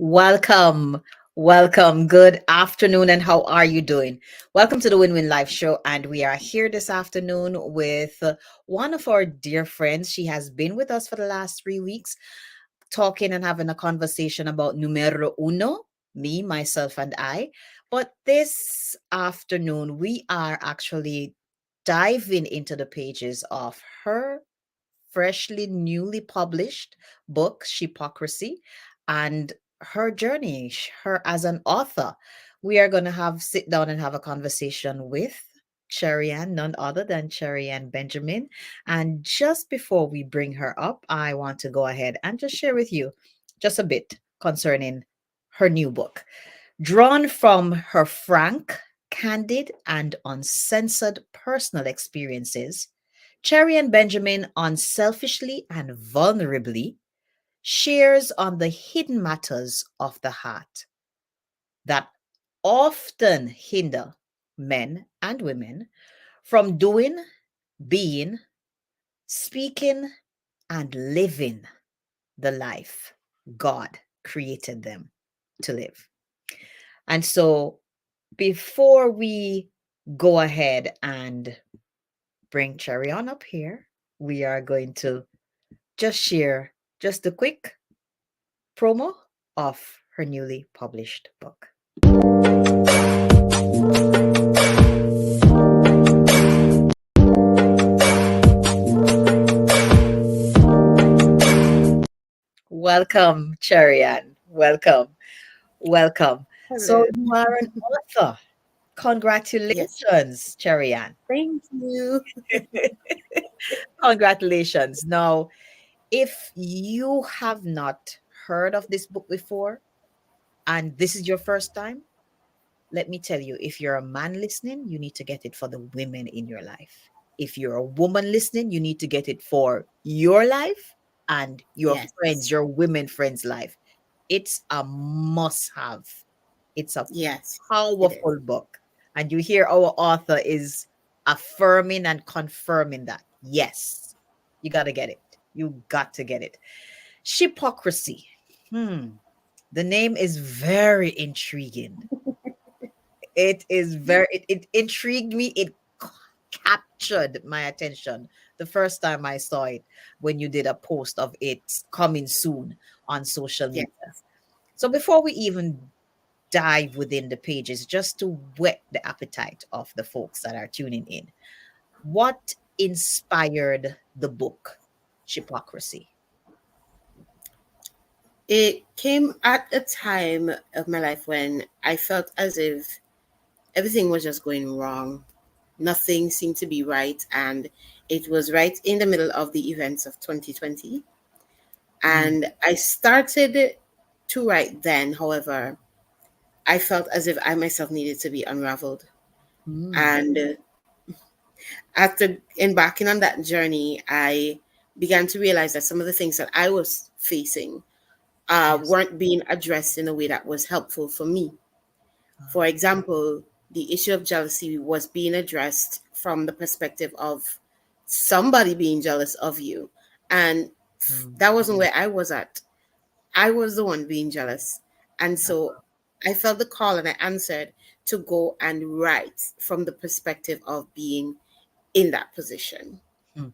Welcome. Welcome. Good afternoon. And how are you doing? Welcome to the Win Win Live Show. And we are here this afternoon with one of our dear friends. She has been with us for the last 3 weeks, talking and having a conversation about numero uno, me, myself, and I. But this afternoon, we are actually diving into the pages of her freshly newly published book, Shepocrisy, and her journey, her as an author. We are going to have sit down and have a conversation with Cherry Ann, none other than Cherry Ann Benjamin. And just before we bring her up, I want to go ahead and just share with you just a bit concerning her new book. Drawn from her frank, candid, and uncensored personal experiences, Cherry and Benjamin unselfishly and vulnerably shares on the hidden matters of the heart that often hinder men and women from doing, being, speaking, and living the life God created them to live. And so, before we go ahead and bring Cherry on up here, we are going to just share just a quick promo of her newly published book. Welcome, Cherry Ann. Welcome. Welcome. So Hello. you are an author. Yes. Congratulations, Cherry Ann. Thank you. Congratulations. Now, if you have not heard of this book before and this is your first time, let me tell you, if you're a man listening, you need to get it for the women in your life. If you're a woman listening, you need to get it for your life and your friends, Yes. your women friends' life. It's a must have. It's a Yes, it is. powerful book. And you hear our author is affirming and confirming that. Yes, you got to get it. You got to get it. Shepocrisy. Hmm. The name is very intriguing. It intrigued me. It captured my attention the first time I saw it when you did a post of it coming soon on social Yes. media. So before we even dive within the pages, just to whet the appetite of the folks that are tuning in, what inspired the book Shepocrisy? It came at a time of my life when I felt as if everything was just going wrong. Nothing seemed to be right. And it was right in the middle of the events of 2020. Mm, And I started to write then. However, I felt as if I myself needed to be unraveled. mm, And after embarking on that journey, I began to realize that some of the things that I was facing yes. weren't being addressed in a way that was helpful for me. Ah, For example, the issue of jealousy was being addressed from the perspective of somebody being jealous of you. And mm, that wasn't where I was at. I was the one being jealous. And so I felt the call and I answered to go and write from the perspective of being in that position. mm.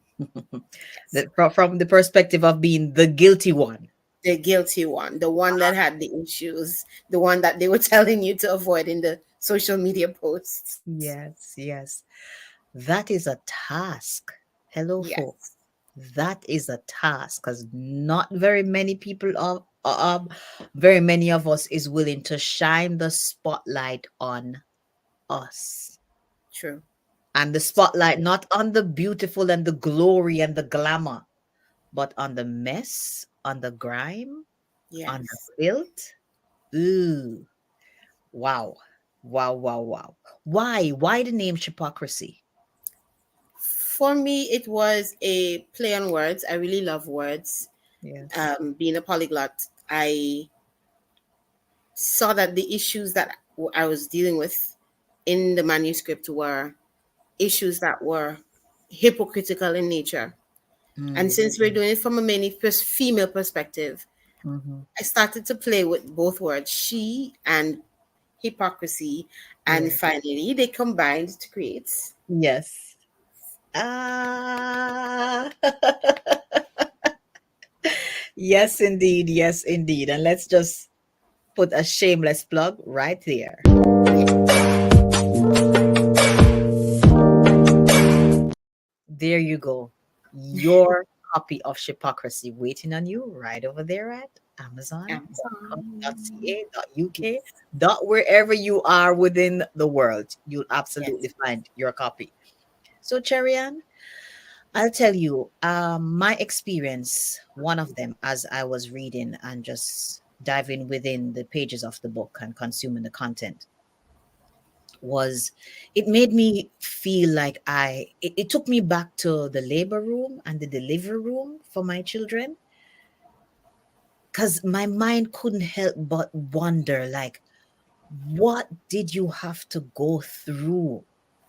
Yes. From the perspective of being the guilty one. The guilty one, the one that had the issues, the one that they were telling you to avoid in the social media posts. Yes, yes. That is a task. Hello, folks. Yes. That is a task because not very many people very many of us is willing to shine the spotlight on us. True. And the So spotlight true. not on the beautiful and the glory and the glamour, but on the mess, on the grime, on the Yes. filth. Ooh, wow. Wow, wow, wow. Why? Why the name Hypocrisy? For me, it was a play on words. I really love words. Yes. Being a polyglot, I saw that the issues that I was dealing with in the manuscript were issues that were hypocritical in nature. And Mm, since we're doing it from a mainly female perspective, Mm-hmm. I started to play with both words, she and hypocrisy, and Yes. finally they combined to create. Yes. Ah. Yes, indeed. Yes, indeed. And let's just put a shameless plug right there. There you go. Your copy of Shepocrisy waiting on you right over there at Amazon. amazon.co.uk, dot wherever you are within the world. You'll absolutely Yes, find your copy. So, Cherian, I'll tell you, my experience, one of them, as I was reading and just diving within the pages of the book and consuming the content, was it made me feel like it took me back to the labor room and the delivery room for my children, because my mind couldn't help but wonder, like, what did you have to go through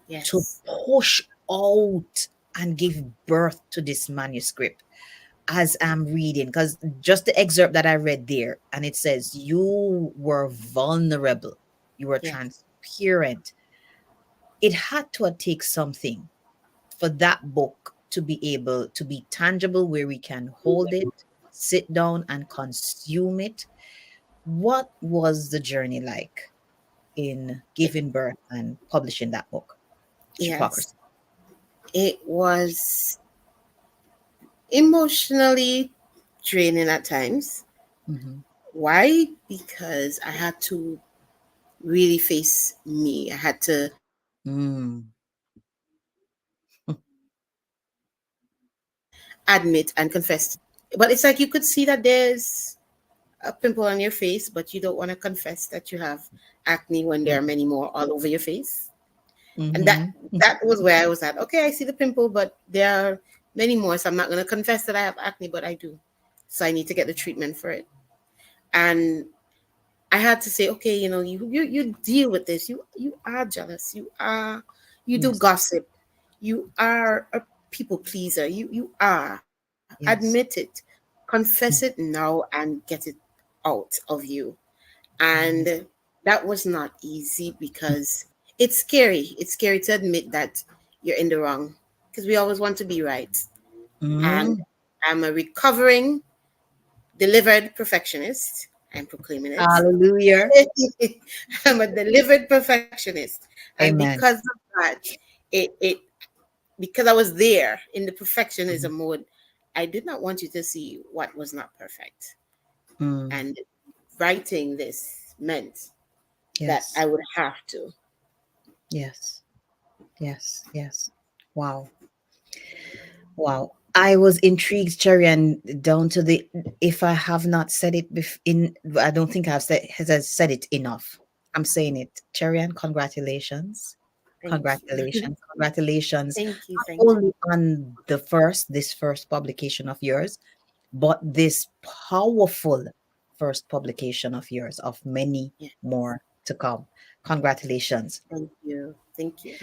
to yes, push out and give birth to this manuscript as I'm reading? Because just the excerpt that I read there, and it says you were vulnerable, you were yes, transparent. It had to take something for that book to be able to be tangible, where we can hold it, sit down, and consume it. What was the journey like in giving birth and publishing that book, yes. Hypocrisy? It was emotionally draining at times. Mm-hmm. Why? Because I had to really face me. I had to Mm. admit and confess. But it's like you could see that there's a pimple on your face, but you don't want to confess that you have acne when there are many more all over your face. And that Mm-hmm. that was where I was at. Okay, I see the pimple, but there are many more, so I'm not going to confess that I have acne, but I do. So I need to get the treatment for it. And I had to say, okay, you deal with this. You are jealous. You do Yes. gossip. You are a people pleaser. You are. Admit it. Yes. Confess it now and get it out of you. And Yes. that was not easy because it's scary. It's scary to admit that you're in the wrong because we always want to be right. And Mm. I'm a recovering, delivered perfectionist. I'm proclaiming it. Hallelujah. I'm a delivered perfectionist. And Amen. because of that, it because I was there in the Mhm. perfectionism mode, I did not want you to see what was not perfect. Mm. And writing this meant that Yes. I would have to. Yes. Yes. Yes. Wow. Wow. I was intrigued, Cherry, and down to the, if I have not said it I don't think I've said it enough. I'm saying it. Cherry, and congratulations. Thank you. Congratulations. Congratulations. Thank you. Not Thank you. only on this first publication of yours, but this powerful first publication of yours, of many Yeah. more to come. Congratulations. Thank you. Thank you.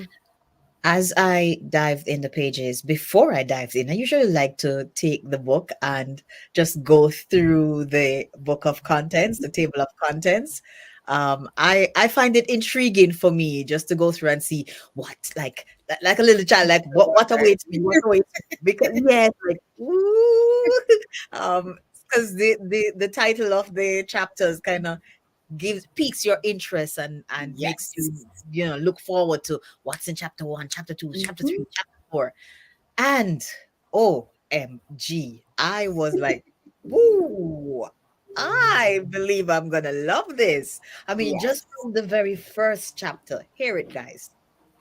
As I dived in the pages, before I dived in, I usually like to take the book and just go through the book of contents, the table of contents. I find it intriguing for me just to go through and see what, like a little child, like what awaits me, what awaits me. Because yes, like ooh, um, because the title of the chapters kind of gives piques your interest and makes Yes. you look forward to what's in chapter 1, chapter 2, chapter Mhm. 3, chapter 4. And OMG, I was like, woo, I believe I'm gonna love this. I mean, Yes. just from the very first chapter, hear it, guys.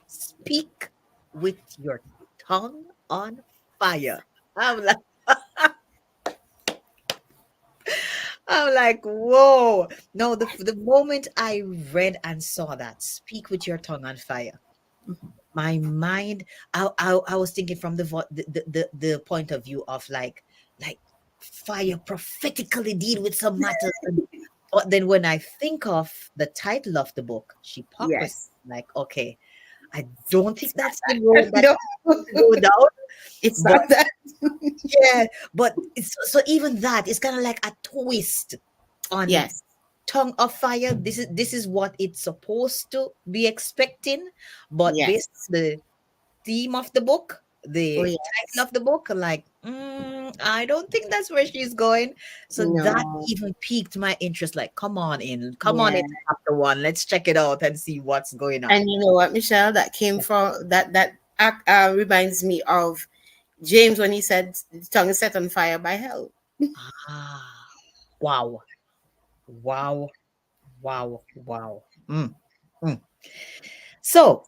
Speak with your tongue on fire. I'm like, I'm like, whoa. No, the moment I read and saw that, speak with your tongue on fire, my mind, I was thinking from the point of view of like fire prophetically deal with some matters. But then when I think of the title of the book, Hypocrisy, Yes. like, okay, I don't think that's the road that No. I want to go down. It's But not that. yeah, but it's so even that is kind of like a twist on Yes. Tongue of Fire. This is what it's supposed to be expecting, but based Yes. on the theme of the book, Oh, the title yes. of the book, like, I don't think that's where she's going. So that No. even piqued my interest. Like, come on in, Yeah. chapter one. Let's check it out and see what's going on. And you know what, Michelle? That came from that act reminds me of James when he said the tongue is set on fire by hell. Ah, wow, wow, wow, wow. Mm. So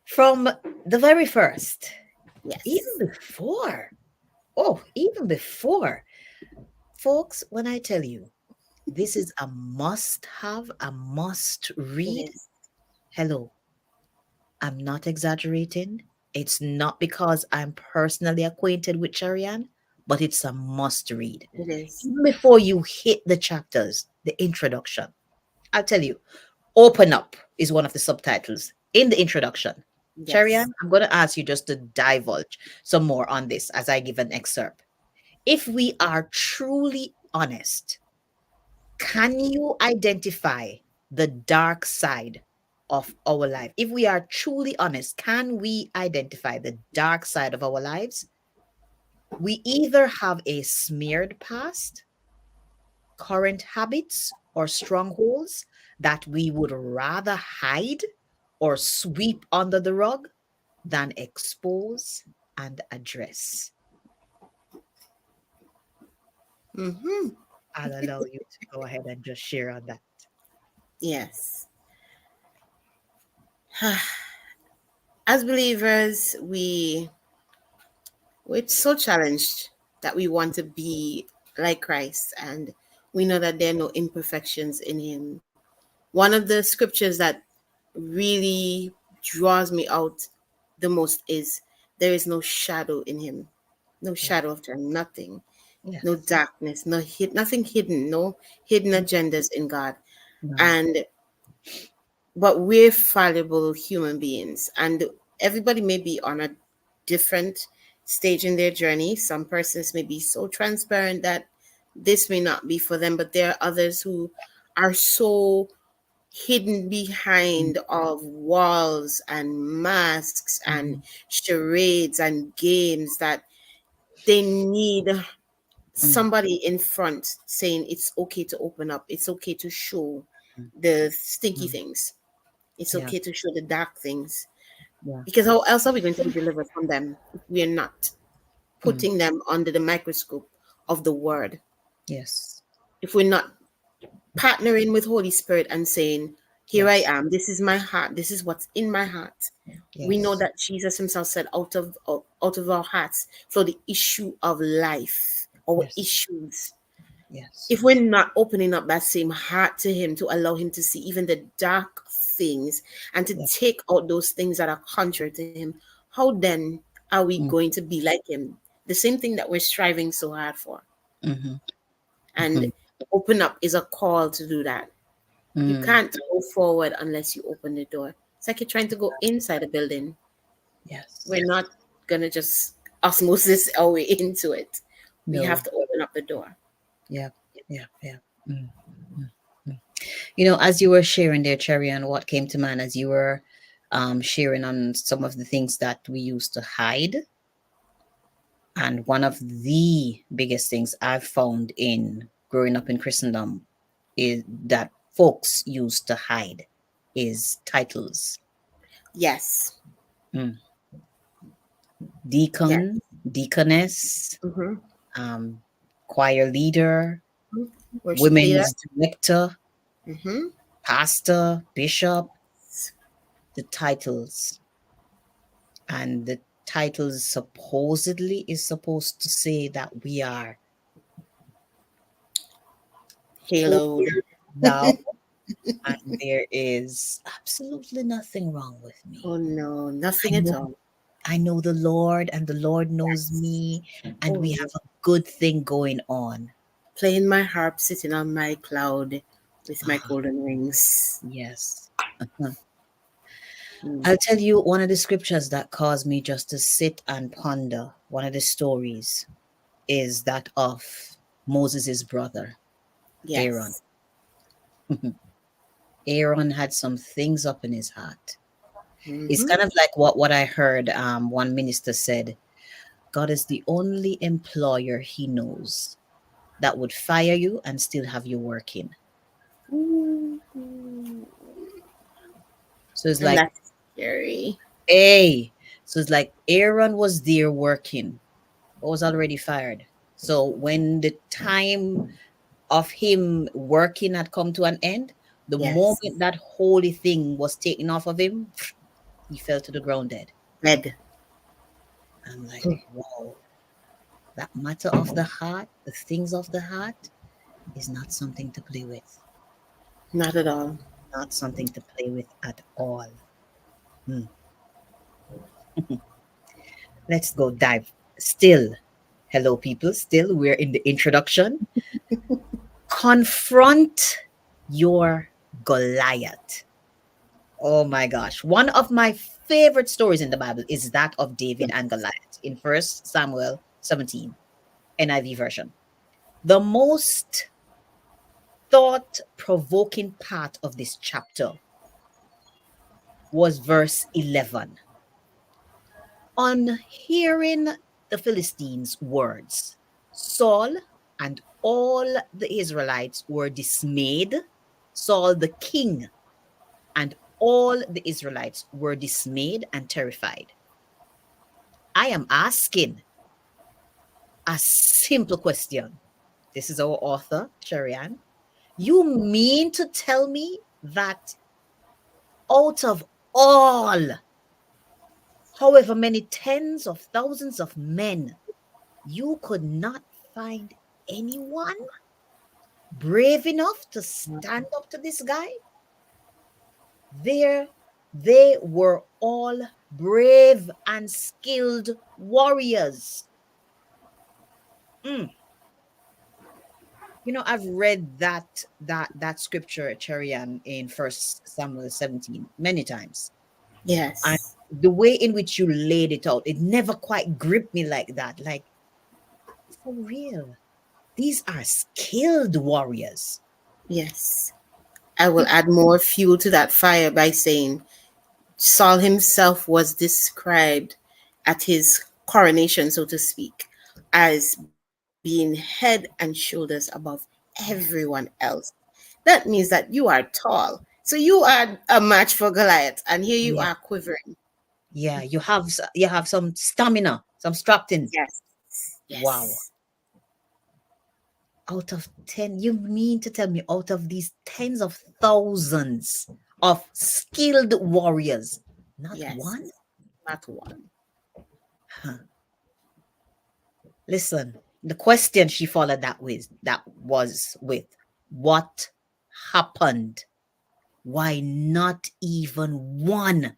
from the very first, even Yes. before, even before, folks, when I tell you this is a must have, a must It read, is. hello, I'm not exaggerating. It's not because I'm personally acquainted with Charian, but it's a must read. It is. Even before you hit the chapters, the introduction, I'll tell you, Open Up is one of the subtitles in the introduction. Charian, Yes. I'm going to ask you just to divulge some more on this as I give an excerpt. If we are truly honest, can you identify the dark side of our life? If we are truly honest, can we identify the dark side of our lives? We either have a smeared past, current habits, or strongholds that we would rather hide or sweep under the rug than expose and address. Mm-hmm. I'll allow you to go ahead and just share on that. Yes. As believers, we're so challenged that we want to be like Christ, and we know that there are no imperfections in Him. One of the scriptures that really draws me out the most is there is no shadow in Him, no Yeah. shadow of turning, nothing, no Yes. darkness, nothing hidden, no hidden agendas in God. No. And but we're fallible human beings, and everybody may be on a different stage in their journey. Some persons may be so transparent that this may not be for them, but there are others who are so hidden Mm, behind of walls and masks and mhm, charades and games that they need mm, somebody in front saying it's okay to open up, it's okay to show mm, the stinky mm. things, it's Yeah. okay to show the dark things, Yeah. because how else are we going to be delivered from them if we are not Mm. putting them under the microscope of the word, Yes. if we're not partnering with Holy Spirit and saying, here I Yes. am, this is my heart, this is what's in my heart. We know Yes. that Jesus himself said, out of our hearts flow the issue of life, our Yes. issues. Yes. If we're not opening up that same heart to him to allow him to see even the dark things and to Yeah. take out those things that are contrary to him, how then are we Mm, going to be like him? The same thing that we're striving so hard for. mhm, And mhm, open up is a call to do that. You mm. can't go forward unless you open the door. It's like you're trying to go inside a building. Yes. We're not gonna just osmosis our way into it. We have No. to open up the door. Yeah. Yeah. Yeah. Mm, mm, mm. As you were sharing there, Cherry, and what came to mind as you were sharing on some of the things that we used to hide. And one of the biggest things I've found in growing up in Christendom is that folks used to hide is titles. Yes. Mm. Yes. Deacon, deaconess, Mm-hmm. um, choir leader, Worship leader. women's director, Mm-hmm. pastor, bishop, the titles. And the titles supposedly is supposed to say that we are Haloed. holier thou, and there is absolutely nothing wrong with Oh me. no, I nothing at know all. I know the Lord and the Lord knows Yes. me, and Oh we yeah. have a good thing going on. Playing my harp, sitting on my cloud with my Ah, golden rings. yes. Uh-huh. I'll tell you one of the scriptures that caused me just to sit and ponder. One of the stories is that of Moses' brother, Aaron. Yes. Aaron had some things up in his heart. It's Mm-hmm. kind of like what I heard one minister said. God is the only employer he knows that would fire you and still have you working. Ooh. So it's And like, that's scary. hey, so it's like Aaron was there working, but was already fired. So when the time of him working had come to an end, the Yes. moment that holy thing was taken off of him, he fell to the ground dead. Red. I'm like, wow, that matter of the heart, the things of the heart, is not something to play with. Not at all. Not something to play with at all. Hmm. Let's go dive. Still, hello, people. Still, we're in the introduction. Confront your Goliath. Oh my gosh. One of my favorite stories in the Bible is that of David and Goliath in First Samuel 17, NIV version. The most thought provoking part of this chapter was verse 11. On hearing the Philistines' words, Saul and all the Israelites were dismayed. Saul the king and all the Israelites were dismayed and terrified. I am asking a simple question. This is our author, Sharian. You mean to tell me that out of all, however many tens of thousands of men, you could not find anyone brave enough to stand up to this guy? There, they were all brave and skilled warriors. Mm. I've read that scripture, Cherian, in First Samuel 17 many times, and Yes. the way in which you laid it out, it never quite gripped me like that. Like, for real, these are skilled warriors. Yes. I will add more fuel to that fire by saying Saul himself was described at his coronation, so to speak, as being head and shoulders above Yeah, everyone else. That means that you are tall. So you are a match for Goliath, and here you yeah, are quivering. yeah. You have some stamina, some strapping. Yes. Wow. Yes. Out of 10, you mean to tell me out of these tens of thousands of skilled warriors, not Yes. one? Not one. Huh. Listen, the question she followed that was with what happened? Why not even one?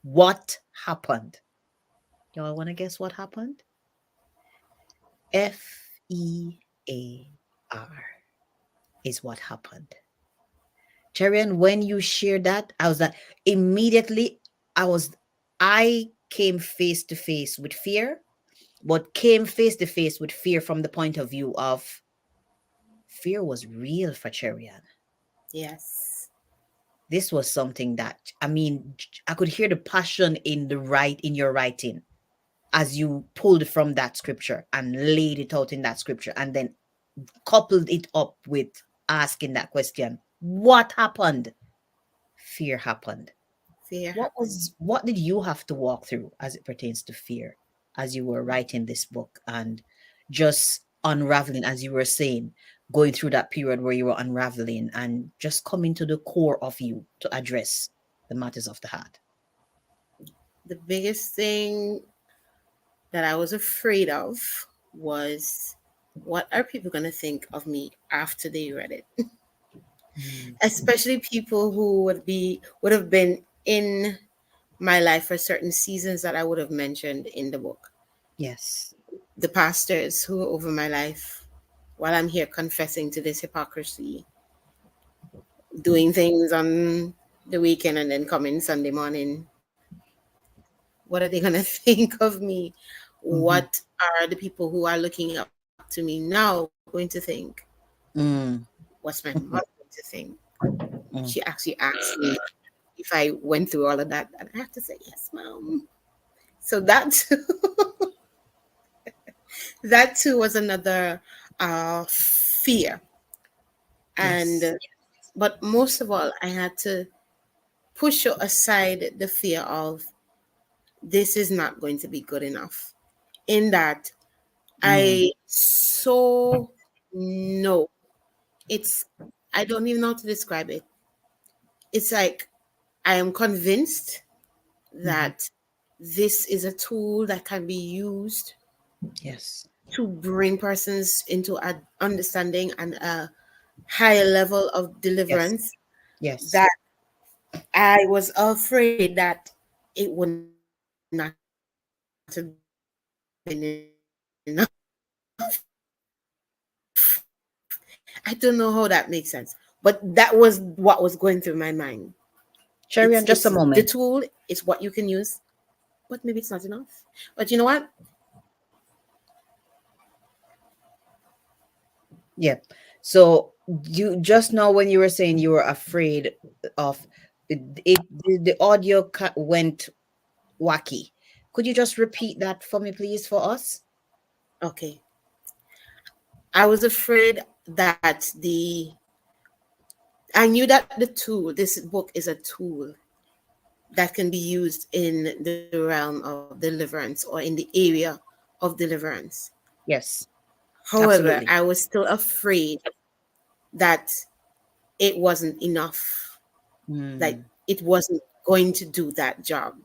What happened? Y'all want to guess what happened? FEAR is what happened. Cherian, when you shared that, I was like, immediately, I came face to face with fear, but came face to face with fear from the point of view of fear was real for Cherian. Yes. This was something that, I mean, I could hear the passion in your writing as you pulled from that scripture and laid it out in that scripture and then coupled it up with asking that question, what happened? Fear happened. Fear What happened. was what did you have to walk through as it pertains to fear as you were writing this book and just unraveling, as you were saying, going through that period where you were unraveling and just coming to the core of you to address the matters of the heart? The biggest thing that I was afraid of was what are people going to think of me after they read it? Mm, Especially people who would have been in my life for certain seasons that I would have mentioned in the book. yes. The pastors who were over my life while I'm here confessing to this hypocrisy, doing things on the weekend and then coming Sunday morning What are they going to think of me? Mm-hmm. What are the people who are looking up to me now going to think? Mm. What's my mother going to think? She Mm. actually asked me if I went through all of that, and I have to say, yes, mom. So that that too was another fear. Yes. And but most of all, I had to push aside the fear of this is not going to be good enough. In that Mm. I so know it's, I don't even know how to describe it. It's like I am convinced Mm-hmm. that this is a tool that can be used Yes. to bring persons into an understanding and a higher level of Yes. deliverance, Yes. that I was afraid that it would not have been enough. I don't know how that makes sense, but that was what was going through my mind. It's the tool is what you can Sherry, use, just a moment. but maybe it's not enough. But you know what? Yeah. So you just now when you were saying you were afraid of the audio went wacky. Could you just repeat that for me, please, for us? Okay. I was afraid that I knew that this book is a tool that can be used in the realm of deliverance or in the area of deliverance. Yes. However, I Absolutely. was still afraid that it wasn't enough, like Mm. it wasn't going to do that job.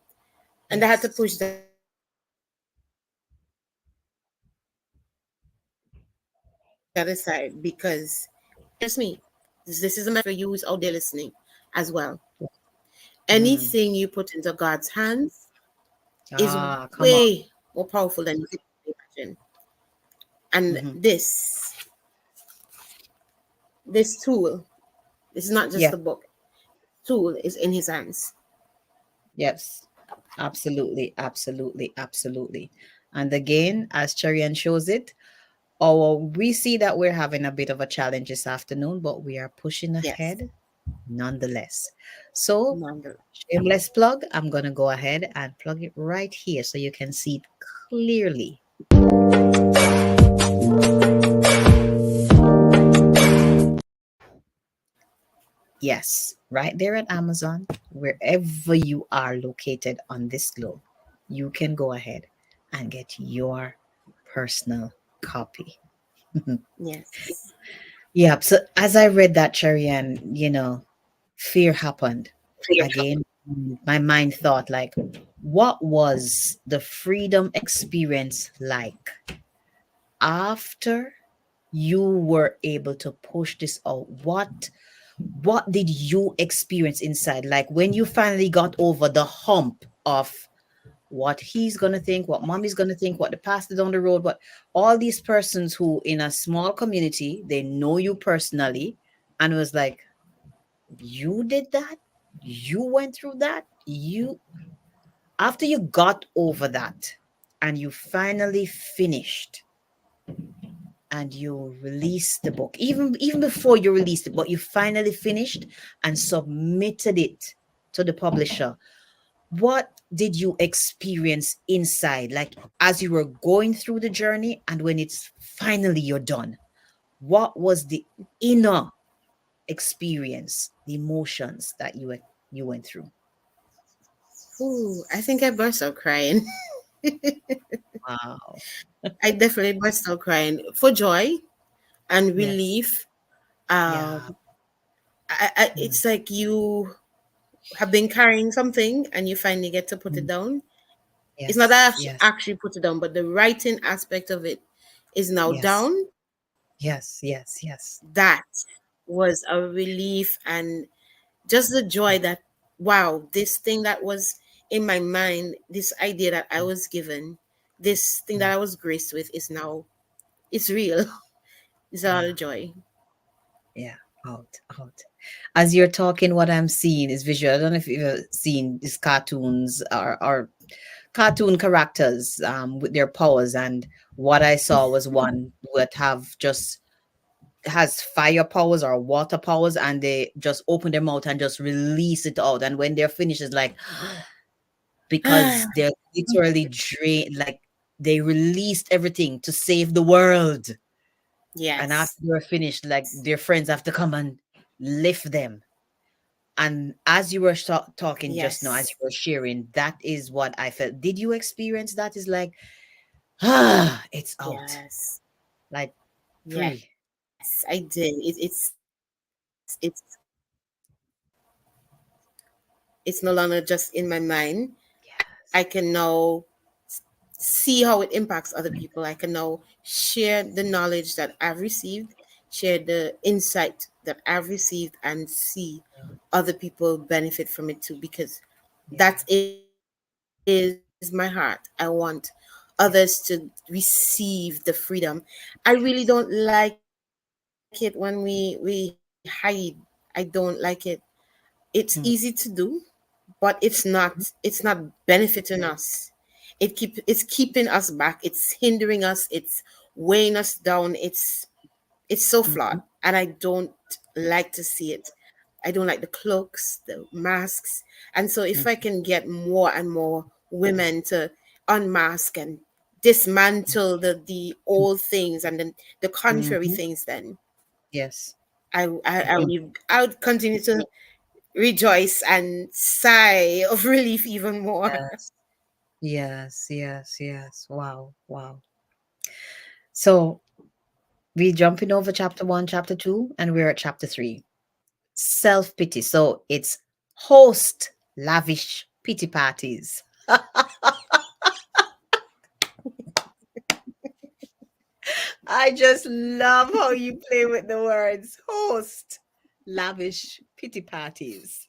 And I had to Yes. push that aside because, and this is not just me. This is a message for you out there listening as well. Mm. Anything you put into God's hands is Ah, come on. way more powerful than you can imagine. And Hmm. this tool, this is not Yeah. just a book. Tool is in his hands. Yes. Absolutely. Absolutely. Absolutely. And again, as Cherian shows it, we see that we're having a bit of a challenge this afternoon, but we are pushing Yes. ahead nonetheless. So, Nonetheless. shameless plug, I'm going to go ahead and plug it right here so you can see it clearly. Yes, right there at Amazon, wherever you are located on this globe, you can go ahead and get your personal copy. Yes. Yeah, so as I read that, Cherry, and fear happened again. My mind thought, like, what was the freedom experience like after you were able to push this out? What did you experience inside, like when you finally got over the hump of what he's going to think, what mommy's going to think, what the pastor down the road, what all these persons who in a small community, they know you personally, and it was like, you did that, you went through that, you after you got over that and you finally finished and you released the book, even before you released it, but you finally finished and submitted it to the publisher, what did you experience inside, like as you were going through the journey and when it's finally you're done? What was the inner experience, the emotions that you went through? Ooh, I think I burst out crying. Wow. I definitely burst out crying for joy and Yes. relief. Yeah. Um, Mm. it's like you have been carrying something and you finally get to put it Mm. down. It's not Yes. that Yes. I actually put it down, but the writing aspect of it is now Yes. down. Yes. Yes. Yes. That was a relief, and just the joy that, wow, this thing that was in my mind, this idea that I Mm. was given, this thing Mm. that I was graced with is now, it's real. It's a lot Yeah. of joy. Yeah. Out. As you're talking, what I'm seeing is visual. I don't know if you've ever seen these cartoons or cartoon characters with their powers, and what I saw was one would have just has fire powers or water powers, and they just open their mouth and just release it out, and when they're finished it's like because they're literally drained, like they released everything to save the world, and after Yes. they're finished, like their friends have to come and lift them. And as you were talking just now, as you Yes. were sharing, that is what I felt. Did you experience that? Is like, it's out, Yes. like free. Yes, I did. It's no longer just in my mind. I Yes. can now see how it impacts other people. I can now share the knowledge that I've received, share the insight that I've received, and see other people benefit from it too, because Yeah. that is my heart. I want others to receive the freedom. I really don't like it when we hide. I don't like it. It's easy to do, but it's not benefiting us. It's keeping us back. It's hindering us. It's weighing us down. It's so flawed, and I don't like to see it. I don't like the cloaks, the masks. And so if I can get more and more women to unmask and dismantle the old things and then the contrary Mm-hmm. things, then Yes. I would continue to rejoice and sigh of relief even more. Yes. Yes. Yes. Yes. Wow. Wow. So we jumping over chapter one, chapter two, and we're at chapter three. Self pity. So it's host lavish pity parties. I just love how you play with the words. Host lavish pity parties.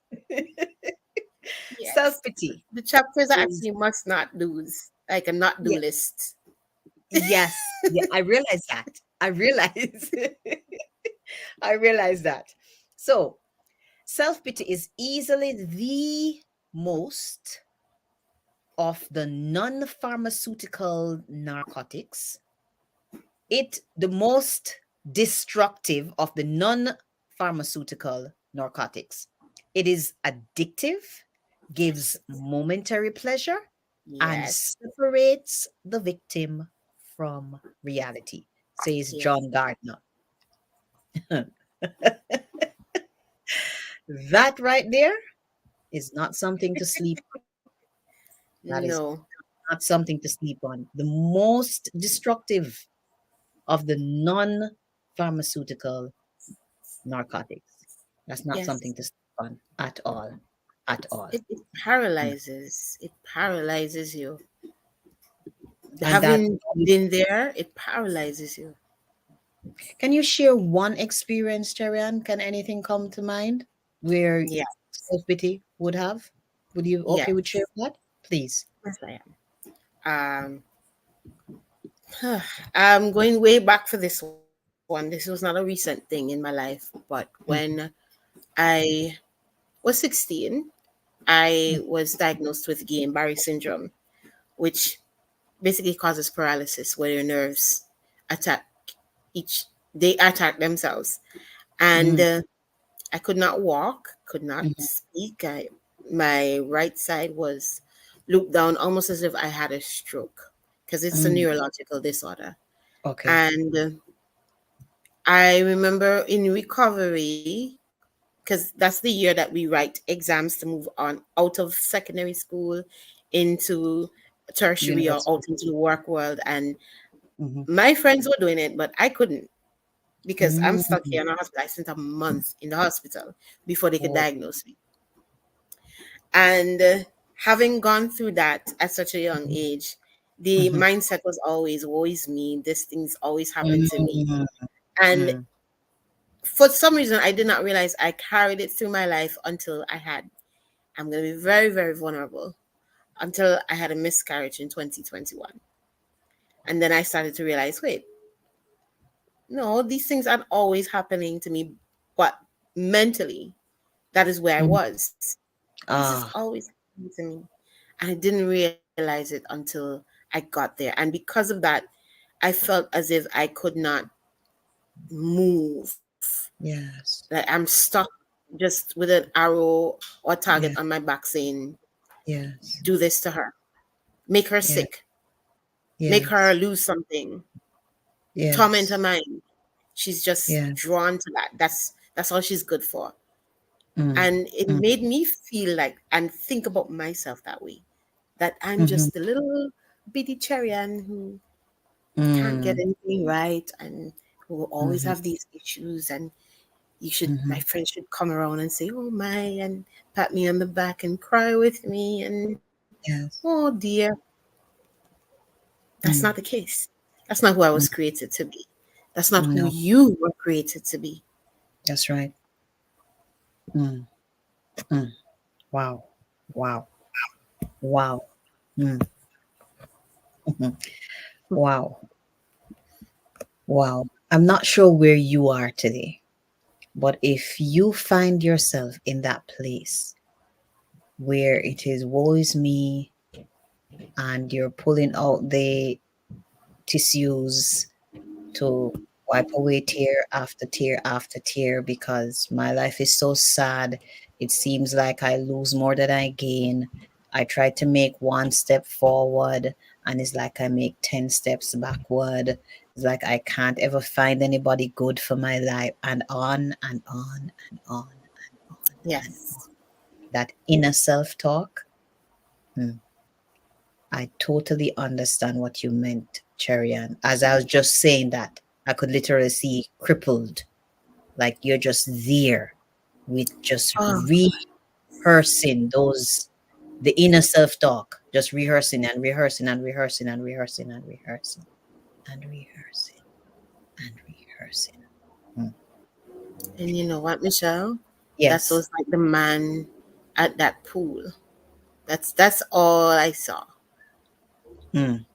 Self Yes. pity The chapters are is, actually must not do's, like a not do yeah, list. yes, yeah, I realize that. I realize. I realize that. So self pity is easily the most of the non pharmaceutical narcotics, it the most destructive of the non-pharmaceutical narcotics. It is addictive, gives Yes. momentary pleasure, and Yes. separates the victim from reality, says Yes. John Gardner. That right there is not something to sleep on. That is No. not something to sleep on. The most destructive of the non-pharmaceutical narcotics. That's not Yes. something to sleep on at all. At all. It Mm. paralyzes. It paralyzes you. And that, Having been there, it paralyzes you. can you share one experience, Cherian? Can anything come to mind where Yeah. self pity would have? Would you okay with Yes. share that? Please. Yes, I am. I'm going way back for this one. This was not a recent thing in my life, but when Mhm. I was 16, I was diagnosed with Guillain-Barré syndrome, which basically causes paralysis where your nerves attack each they attack themselves. And Mm, I could not walk, could not mhm, speak. My right side was looped down almost as if I had a stroke, because it's a mm. neurological disorder. Okay. And I remember in recovery, because that's the year that we write exams to move on out of secondary school into tertiary or University. out into the work world. And Mhm. my friends were doing it, but I couldn't, because I'm stuck Mm. here in a hospital. I spent a month in the hospital before they could Oh. diagnose me. And having gone through that at such a young Mhm, age, the mhm, mindset was always, woe is me, this thing's always happened to me. mm, And mm. for some reason, I did not realize I carried it through my life until I'm going to be very, very vulnerable, until I had a miscarriage in 2021. And then I started to realize, wait, no, these things aren't always happening to me, but mentally, that is where I Mhm. was. This is Ah. always happening to me. And I didn't realize it. realize it until I got there. And because of that, I felt as if I could not move. Like Yes. I'm stuck just with an arrow or target Yeah. on my back saying, Yes. do this to her, make her Yeah. sick, make her Yes. lose something, torment her Yes. mind. She's just Yeah. drawn to that. That's all she's good for. Mm. And it Mm. made me feel like and think about myself that way. That I'm Mm-hmm. just the little bitty Cherian who can't get Mm. anything right and who will always Mm-hmm. have these issues, and my Mm-hmm. friends should come around and say, "Oh my," and pat me on the back and cry with me, and oh Yes. dear, that's not the Mm. case. That's not who I was Mm. created to be. That's not who No, you were created to be. that's right. Mm. Mm. Wow. Wow. Wow. Mm. Mhm. Wow. Wow. I'm not sure where you are today, but if you find yourself in that place where it is woe is me and you're pulling out the tissues to wipe away tear after tear after tear because my life is so sad. It seems like I lose more than I gain. I try to make one step forward and it's like I make 10 steps backward. It's like I can't ever find anybody good for my life, and on and on and on and on and on. Yes. That inner self talk. I totally understand what you meant, Cherian. As I was just saying that, I could literally see crippled, like you're just there with just Oh, rehearsing those, the inner self talk, just rehearsing and rehearsing and rehearsing and rehearsing and rehearsing and rehearsing and rehearsing. Mm. and you know what, Michelle? That Yes. was like the man at that pool. That's all I saw. Mm.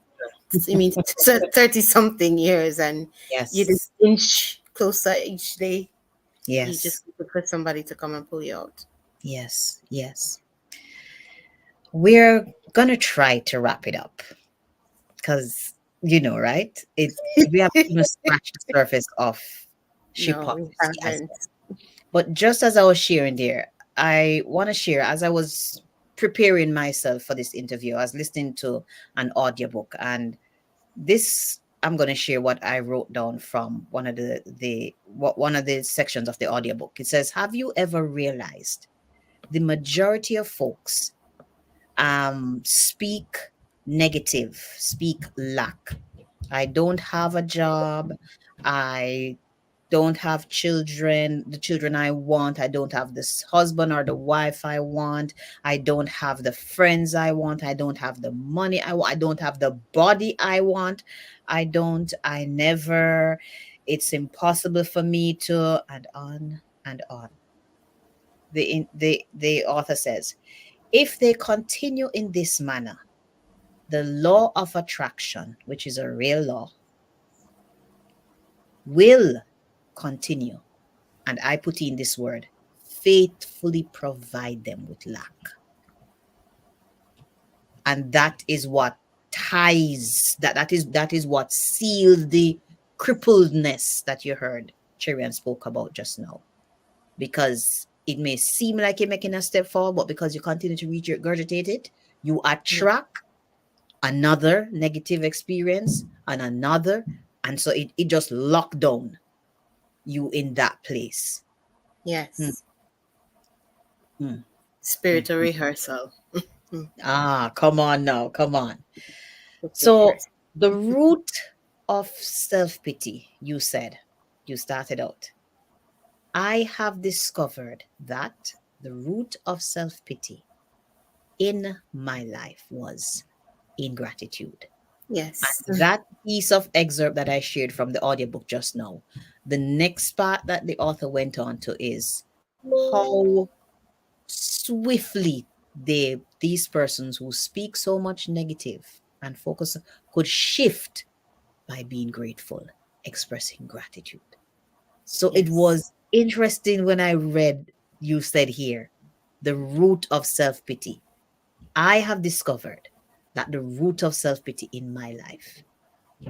I mean, 30 something years, and you Yes. just inch closer each day. You just Yes. look for somebody to come and pull you out. Yes. Yes. We're gonna try to wrap it up because right? We haven't even scratched the surface of No, we hypocrisy as haven't. yet. But just as I was sharing there, I want to share as I was preparing myself for this interview, I was listening to an audiobook, and this I'm going to share what I wrote down from one of the sections of the audiobook. It says, "Have you ever realized the majority of folks speak negative, speak lack. I don't have a job. I don't have children, the children I want. I don't have this husband or the wife I want. I don't have the friends I want. I don't have the money I want. I don't have the body I want. I never, it's impossible for me to," and on and on. The author says, if they continue in this manner, the law of attraction, which is a real law, will continue. And I put in this word, faithfully provide them with lack. And that is what ties, that is what seals the crippledness that you heard Cherian spoke about just now. Because it may seem like you're making a step forward, but because you continue to regurgitate it, you Yeah. attract another negative experience and another, and so it just locked down you in that place. Hmm, Yes. hmm, hmm, Spiritual hmm. rehearsal. Mm, Come on now, come on. book So rehearsal. the root of self-pity, you started out, I have discovered that the root of self-pity in my life was ingratitude. Yes. And that piece of excerpt that I shared from the audiobook just now, the next part that the author went on to is how swiftly these persons who speak so much negative and focus could shift by being grateful, expressing gratitude. So it Yes. was interesting when I read you said here, the root of self pity. I have discovered that the root of self pity in my life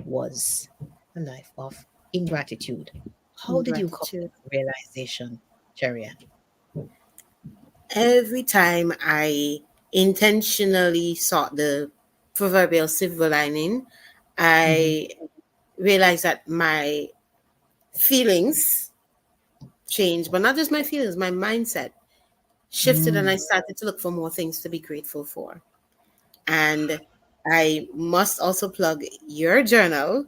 was a life of ingratitude. How did you come to Gratitude. that realization, Cherian? Every time I intentionally sought the proverbial silver lining, Mm-hmm. I realized that my feelings changed, but not just my feelings, my mindset shifted, and I Mm. started to look for more things to be grateful for. And I must also plug your journal.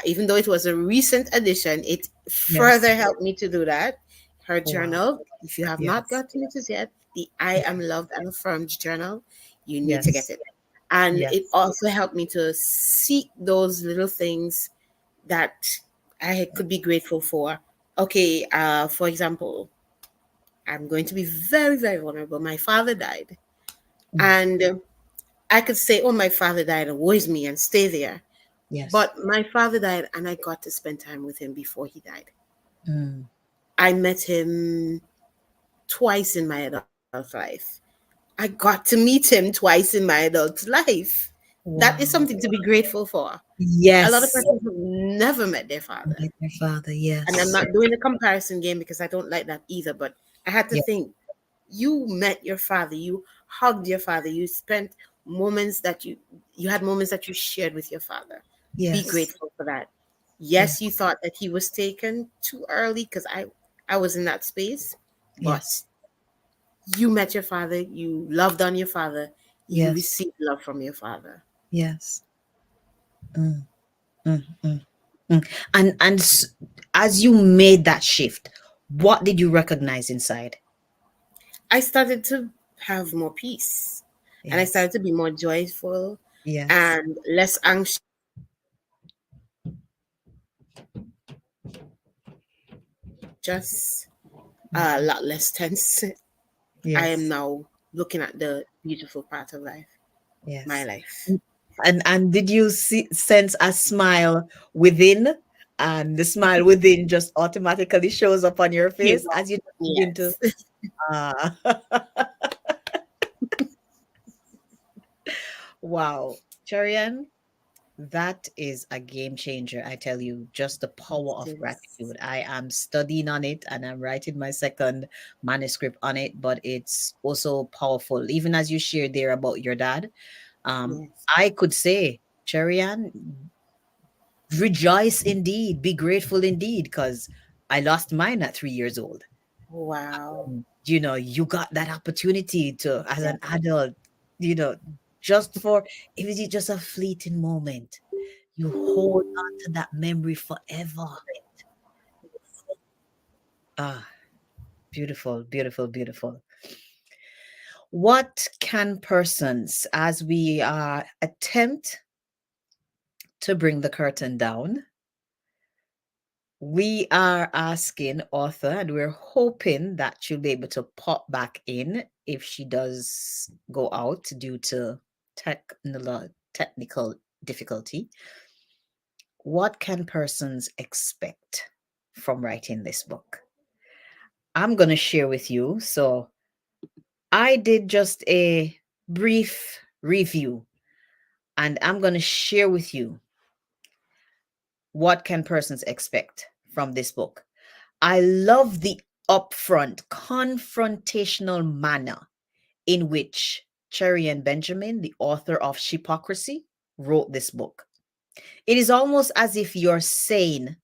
Even though it was a recent addition, it Yes. further helped me to do that. Her Wow. journal, if you have not Yes. gotten it as yet, the I Am Yes. Loved and Affirmed journal, you need to get Yes. it. And it Yes. also helped me to seek those little things that I could be grateful for. Okay, for example, I'm going to be very, very vulnerable. My father died. Mm. And I could say, oh, my father died, and woe is me, and stay there. Yes. But my father died, and I got to spend time with him before he died. Mm. I met him twice in my adult life. I got to meet him twice in my adult life. That is something Wow. to be grateful for. A lot of Yes. persons have never met their father. Like my father. And I'm Yes. not doing a comparison game because I don't like that either. But I had to Yeah. think, you met your father, you hugged your father, you spent moments that you had moments that you shared with your father. Be Yes. grateful for that. Yes. Yes, you thought that he was taken too early because I was in that space, but Yes. you met your father, you loved on your father, you Yes. received love from your father. Yes. Mm. Mm. Mm. Mm. And as you made that shift, what did you recognize inside? I started to have more peace, and I Yes. started to be more joyful Yes. and less anxious, a lot less Mhm. tense. I am Yes. now looking at the beautiful part of life, my Yes. life. Mm. And did you sense a smile within? And the smile within just automatically shows up on your Came face out. as you begin to Yes. ah. Wow. Charian, that is a game changer. I tell you, just the power It of is. gratitude. I am studying on it and I'm writing my second manuscript on it, but it's also powerful. Even as you shared there about your dad, um, Yes. I could say, Cherian, rejoice indeed, be grateful indeed, because I lost mine at 3 years old. Wow. You know, you got that opportunity to, as Yeah. an adult, you know, just for, if it's just a fleeting moment, you hold on to that memory forever. Ah, beautiful, beautiful, beautiful. What can persons, as we attempt to bring the curtain down, we are asking author, and we're hoping that she'll be able to pop back in if she does go out due to technical difficulty. What can persons expect from writing this book? I'm going to share with you. So, I did just a brief review, and I'm going to share with you what can persons expect from this book. I love the upfront confrontational manner in which Cherry and Benjamin, the author of Shepocrisy, wrote this book. It is almost as if you're saying,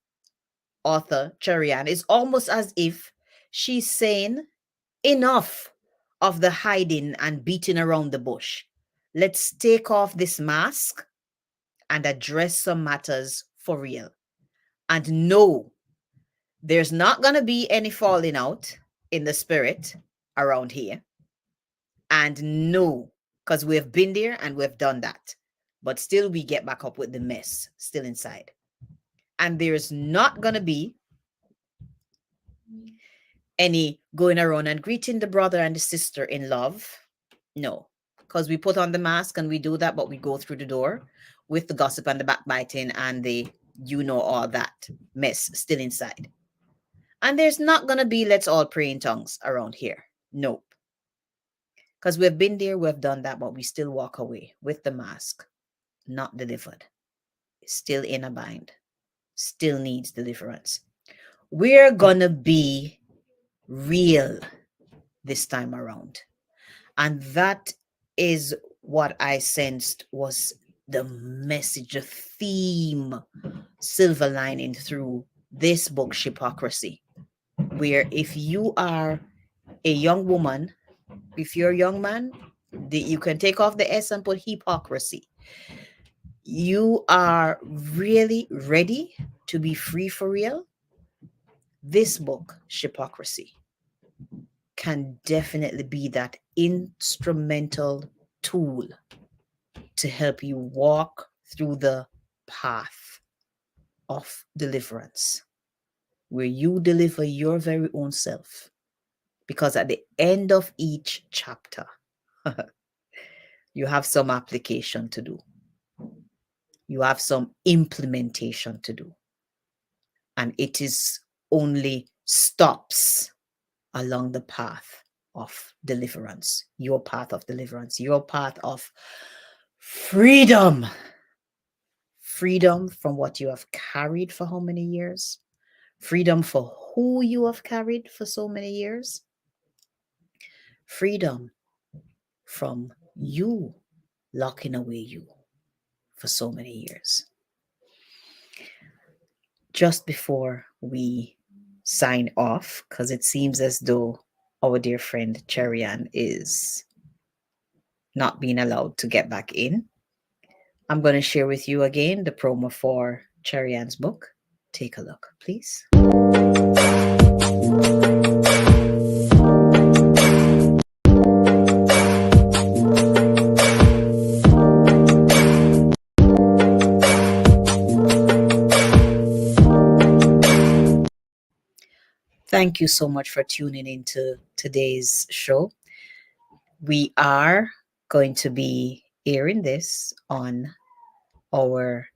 author Cherry Ann, it's almost as if she's saying, enough of the hiding and beating around the bush. Let's take off this mask and address some matters for real. And no, there's not going to be any falling out in the spirit around here. And no, because we've been there and we've done that. But still, we get back up with the mess still inside. And there's not going to be any going around and greeting the brother and the sister in love. No, because we put on the mask and we do that, but we go through the door with the gossip and the backbiting and the, all that mess still inside. And there's not going to be let's all pray in tongues around here. Nope. Because we've been there, we've done that, but we still walk away with the mask, not delivered, still in a bind, still needs deliverance. We're gonna be real this time around. And that is what I sensed was the message, the theme, silver lining through this book, Shepocrisy, where if you are a young woman, if you're a young man, you can take off the S and put hypocrisy. You are really ready to be free for real. This book, Shepocrisy, can definitely be that instrumental tool to help you walk through the path of deliverance, where you deliver your very own self. Because at the end of each chapter, you have some application to do, you have some implementation to do, and it is only stops along the path of deliverance, your path of deliverance, your path of freedom. Freedom from what you have carried for how many years? Freedom for who you have carried for so many years? Freedom from you locking away you for so many years. Just before we sign off, because it seems as though our dear friend Cherian is not being allowed to get back in, I'm going to share with you again the promo for Cherian's book. Take a look, please. Thank you so much for tuning into today's show. We are going to be airing this on our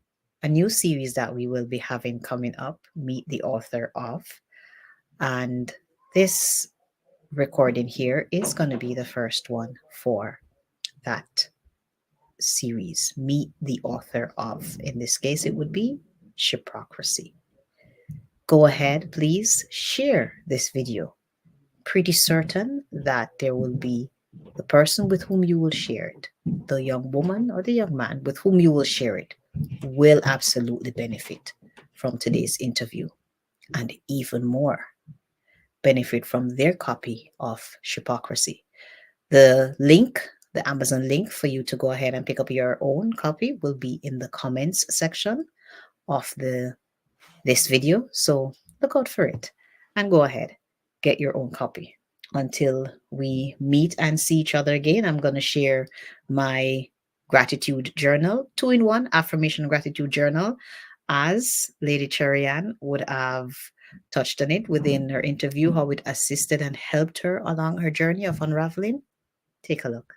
a new series that we will be having coming up, Meet the Author of. And this recording here is going to be the first one for that series, Meet the Author of. In this case, it would be Shepocrisy. Go ahead, please share this video. Pretty certain that there will be the person with whom you will share it, the young woman or the young man with whom you will share it, will absolutely benefit from today's interview, and even more benefit from their copy of Shepocrisy. The link, the Amazon link for you to go ahead and pick up your own copy, will be in the comments section of this video. So look out for it and go ahead, get your own copy. Until we meet and see each other again, I'm going to share my gratitude journal, 2-in-1 affirmation gratitude journal, as Lady Cherian would have touched on it within her interview, how it assisted and helped her along her journey of unraveling. Take a look.